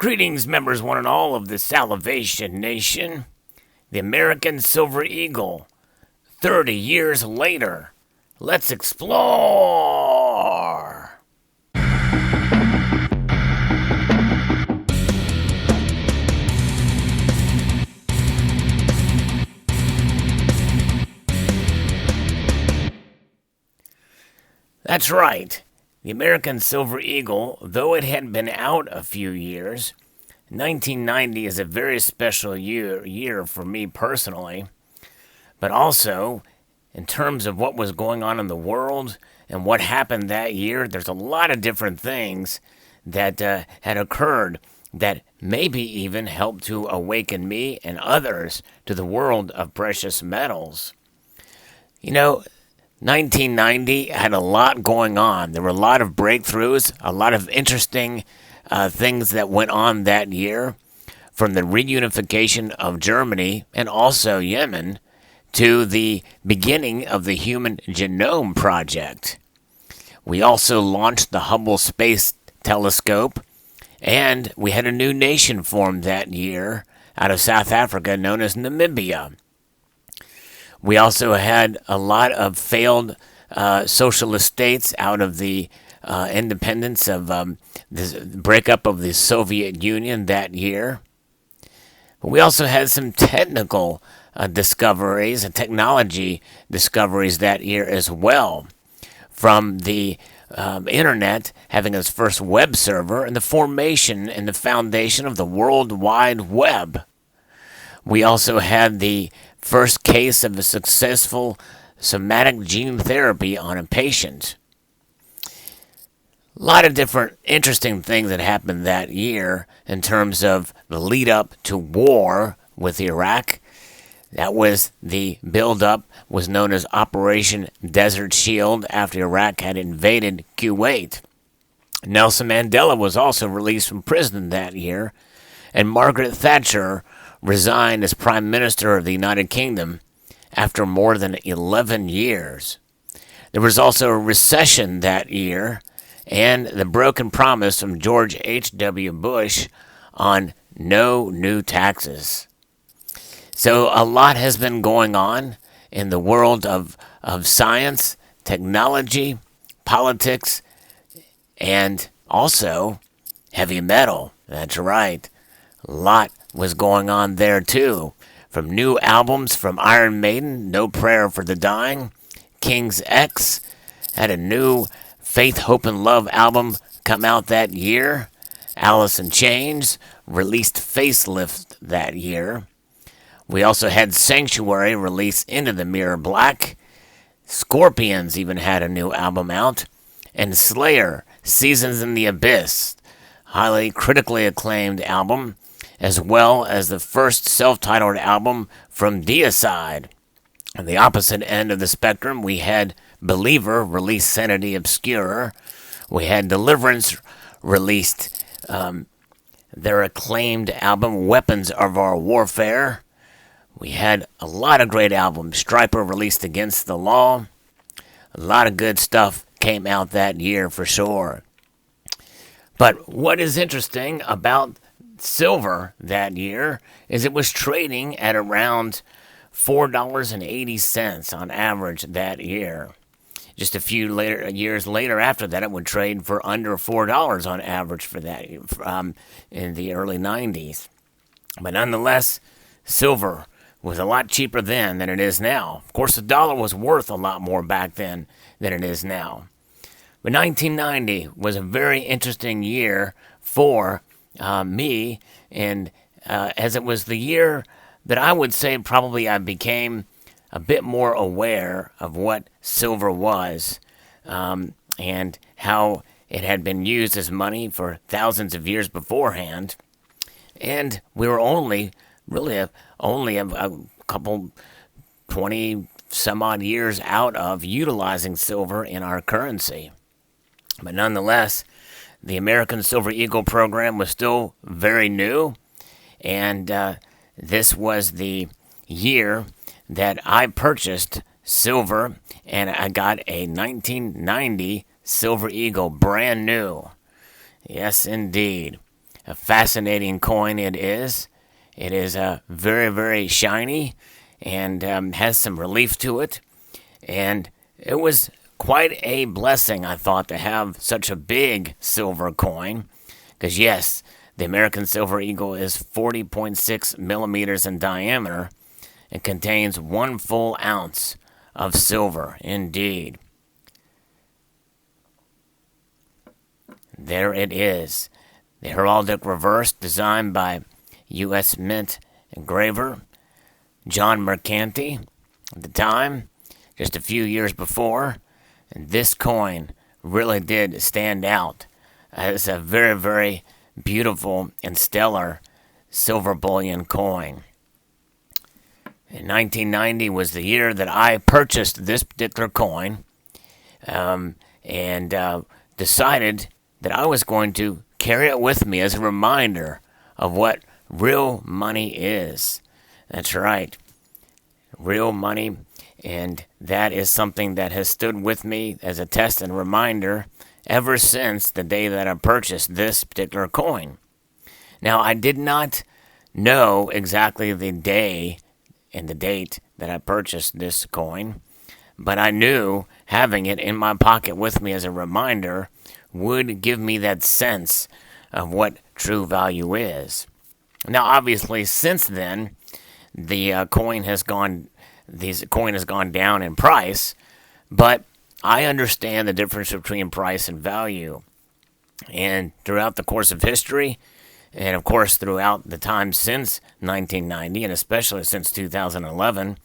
Greetings, members one and all of the Salivation Nation. The American Silver Eagle, 30 years later. Let's explore! That's right. The American Silver Eagle, though it had been out a few years, 1990 is a very special year for me personally, but also in terms of what was going on in the world and what happened that year. There's a lot of different things that had occurred that maybe even helped to awaken me and others to the world of precious metals. 1990 had a lot going on. There were a lot of breakthroughs, a lot of interesting things that went on that year, from the reunification of Germany and also Yemen to the beginning of the Human Genome Project. We also launched the Hubble Space Telescope, and we had a new nation formed that year out of South Africa known as Namibia. We also had a lot of failed socialist states out of the independence of the breakup of the Soviet Union that year. But we also had some technical discoveries and technology discoveries that year as well, from the internet having its first web server and the formation and the foundation of the World Wide Web. We also had the first case of a successful somatic gene therapy on a patient. A lot of different interesting things that happened that year in terms of the lead up to war with Iraq. That was the build up, was known as Operation Desert Shield after Iraq had invaded Kuwait. Nelson Mandela was also released from prison that year, and Margaret Thatcher resigned as Prime Minister of the United Kingdom after more than 11 years. There was also a recession that year, and the broken promise from George H.W. Bush on no new taxes. So a lot has been going on in the world of science, technology, politics, and also heavy metal. That's right. A lot was going on there too. From new albums from Iron Maiden, No Prayer for the Dying, King's X had a new Faith, Hope, and Love album come out that year. Alice in Chains released Facelift that year. We also had Sanctuary release Into the Mirror Black. Scorpions even had a new album out. And Slayer, Seasons in the Abyss, highly critically acclaimed album, as well as the first self-titled album from Deicide. On the opposite end of the spectrum, we had Believer release Sanity Obscura. We had Deliverance released their acclaimed album Weapons of Our Warfare. We had a lot of great albums. Stryper released Against the Law. A lot of good stuff came out that year for sure. But what is interesting about silver that year is it was trading at around $4.80 on average that year. Just a few years later after that, it would trade for under $4 on average for that in the early 90s. But nonetheless, silver was a lot cheaper then than it is now. Of course, the dollar was worth a lot more back then than it is now. But 1990 was a very interesting year for me, and as it was the year that I would say probably I became a bit more aware of what silver was, and how it had been used as money for thousands of years beforehand. And we were only a couple 20 some odd years out of utilizing silver in our currency. But nonetheless, the American Silver Eagle program was still very new, and this was the year that I purchased silver, and I got a 1990 Silver Eagle, brand new. Yes, indeed. a fascinating coin it is. It is very, very shiny and has some relief to it. And it was quite a blessing, I thought, to have such a big silver coin. Because, yes, the American Silver Eagle is 40.6 millimeters in diameter and contains 1 full ounce of silver, indeed. There it is. The heraldic reverse designed by U.S. Mint engraver John Mercanti at the time, just a few years before. And this coin really did stand out as a very, very beautiful and stellar silver bullion coin. In 1990 was the year that I purchased this particular coin and decided that I was going to carry it with me as a reminder of what real money is. That's right, real money, and that is something that has stood with me as a test and reminder ever since the day that I purchased this particular coin. Now, I did not know exactly the day and the date that I purchased this coin, but I knew having it in my pocket with me as a reminder would give me that sense of what true value is. Now, obviously, since then, the coin has gone down in price, but I understand the difference between price and value. And throughout the course of history, and of course throughout the time since 1990, and especially since 2011,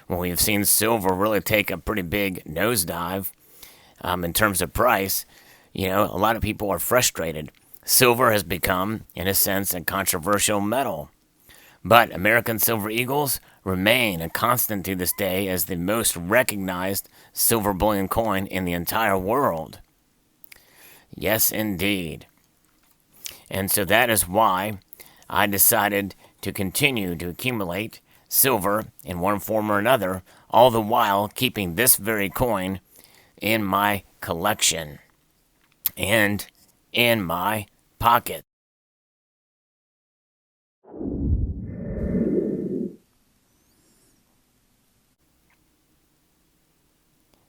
when we've seen silver really take a pretty big nosedive in terms of price, a lot of people are frustrated. Silver has become, in a sense, a controversial metal. But American Silver Eagles remain a constant to this day as the most recognized silver bullion coin in the entire world. Yes, indeed. And so that is why I decided to continue to accumulate silver in one form or another, all the while keeping this very coin in my collection and in my pocket.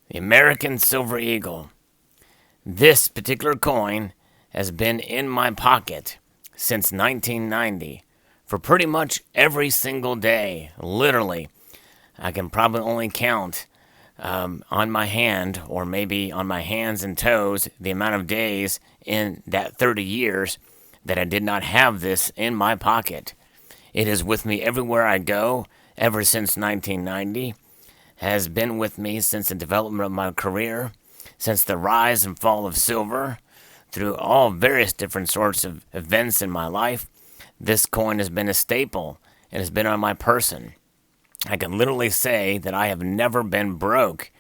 The American Silver Eagle. This particular coin has been in my pocket since 1990 for pretty much every single day. Literally, I can probably only count on my hand, or maybe on my hands and toes, the amount of days in that 30 years that I did not have this in my pocket. It is with me everywhere I go ever since 1990. Has been with me since the development of my career, since the rise and fall of silver, through all various different sorts of events in my life. This coin has been a staple and has been on my person. I can literally say that I have never been broke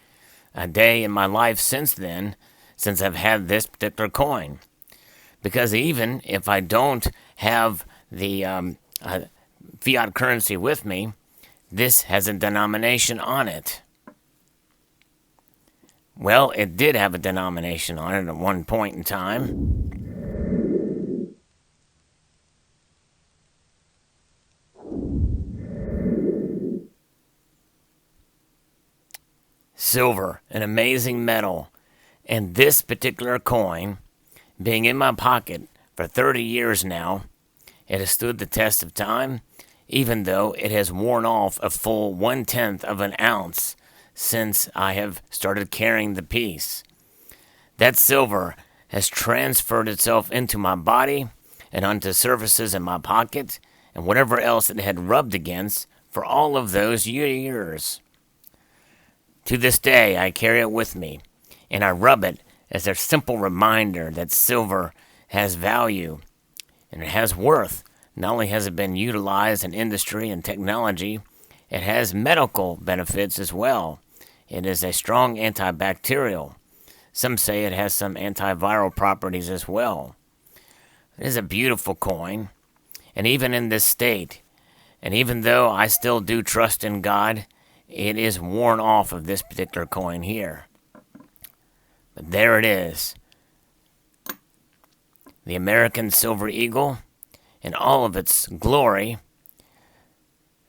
a day in my life since then, since I've had this particular coin. Because even if I don't have the fiat currency with me, this has a denomination on it. Well, it did have a denomination on it at one point in time. Silver, an amazing metal. And this particular coin, being in my pocket for 30 years now, it has stood the test of time, even though it has worn off a full 1/10 of an ounce since I have started carrying the piece. That silver has transferred itself into my body and onto surfaces in my pocket and whatever else it had rubbed against for all of those years. To this day, I carry it with me, and I rub it as a simple reminder that silver has value and it has worth. Not only has it been utilized in industry and technology, it has medical benefits as well. It is a strong antibacterial. Some say it has some antiviral properties as well. It is a beautiful coin, and even in this state, and even though I still do trust in God, it is worn off of this particular coin here. But there it is. The American Silver Eagle in all of its glory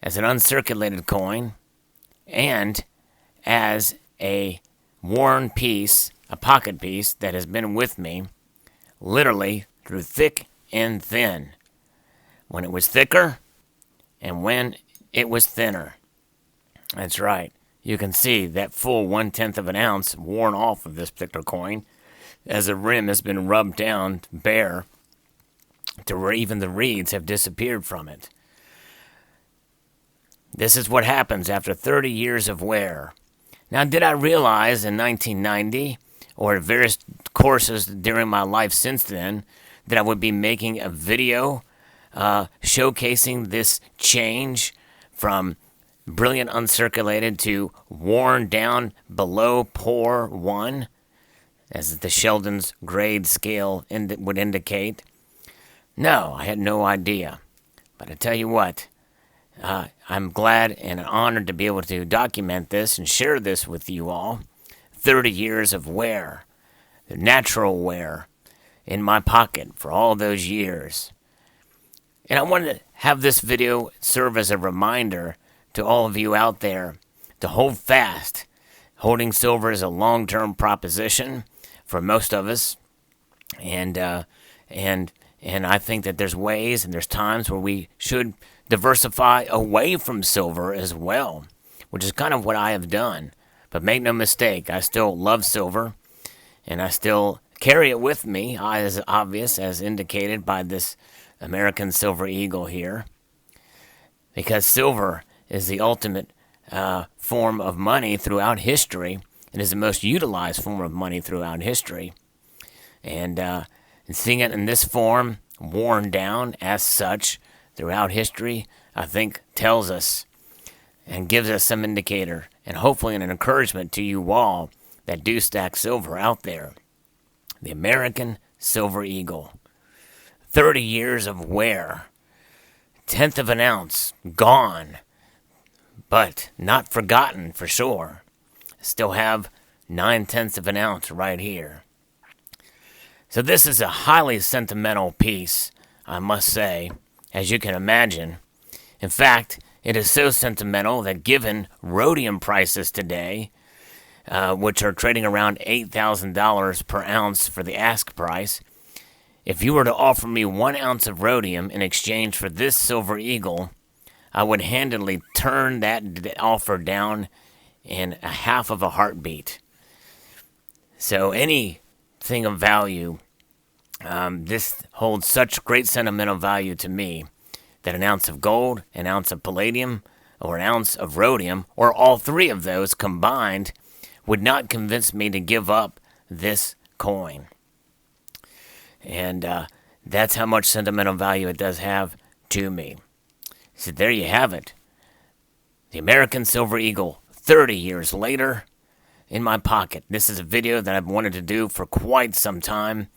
as an uncirculated coin and as a worn piece, a pocket piece that has been with me literally through thick and thin. When it was thicker and when it was thinner. That's right. You can see that full 1/10 of an ounce worn off of this particular coin as the rim has been rubbed down bare to where even the reeds have disappeared from it. This is what happens after 30 years of wear. Now, did I realize in 1990 or at various courses during my life since then that I would be making a video showcasing this change from brilliant uncirculated to worn down below poor 1, as the Sheldon's grade scale would indicate? No, I had no idea. But I tell you what, I'm glad and honored to be able to document this and share this with you all. 30 years of wear, natural wear, in my pocket for all those years. And I wanted to have this video serve as a reminder to all of you out there to hold fast. Holding silver is a long-term proposition for most of us, and I think that there's ways and there's times where we should diversify away from silver as well, which is kind of what I have done. But make no mistake, I still love silver, and I still carry it with me, as obvious as indicated by this American Silver Eagle here, because silver is the ultimate form of money throughout history. It is the most utilized form of money throughout history. And seeing it in this form, worn down as such throughout history, I think tells us and gives us some indicator and hopefully an encouragement to you all that do stack silver out there. The American Silver Eagle. 30 years of wear. 1/10 of an ounce gone, but not forgotten for sure. Still have 9/10 of an ounce right here. So this is a highly sentimental piece, I must say, as you can imagine. In fact, it is so sentimental that given rhodium prices today, which are trading around $8,000 per ounce for the ask price, if you were to offer me 1 ounce of rhodium in exchange for this Silver Eagle, I would handily turn that offer down in a half of a heartbeat. So anything of value, this holds such great sentimental value to me that an ounce of gold, an ounce of palladium, or an ounce of rhodium, or all three of those combined, would not convince me to give up this coin. And that's how much sentimental value it does have to me. So there you have it. The American Silver Eagle, 30 years later, in my pocket. This is a video that I've wanted to do for quite some time,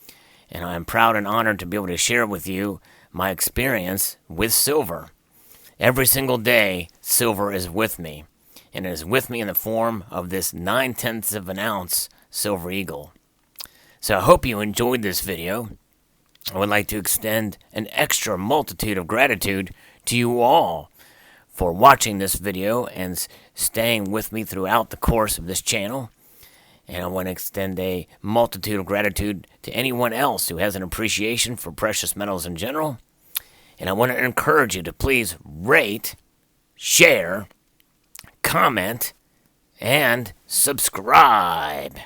and I'm proud and honored to be able to share with you my experience with silver. Every single day, silver is with me, and it is with me in the form of this 9/10 of an ounce Silver Eagle. So I hope you enjoyed this video. I would like to extend an extra multitude of gratitude to you all for watching this video and staying with me throughout the course of this channel. And I want to extend a multitude of gratitude to anyone else who has an appreciation for precious metals in general. And I want to encourage you to please rate, share, comment, and subscribe.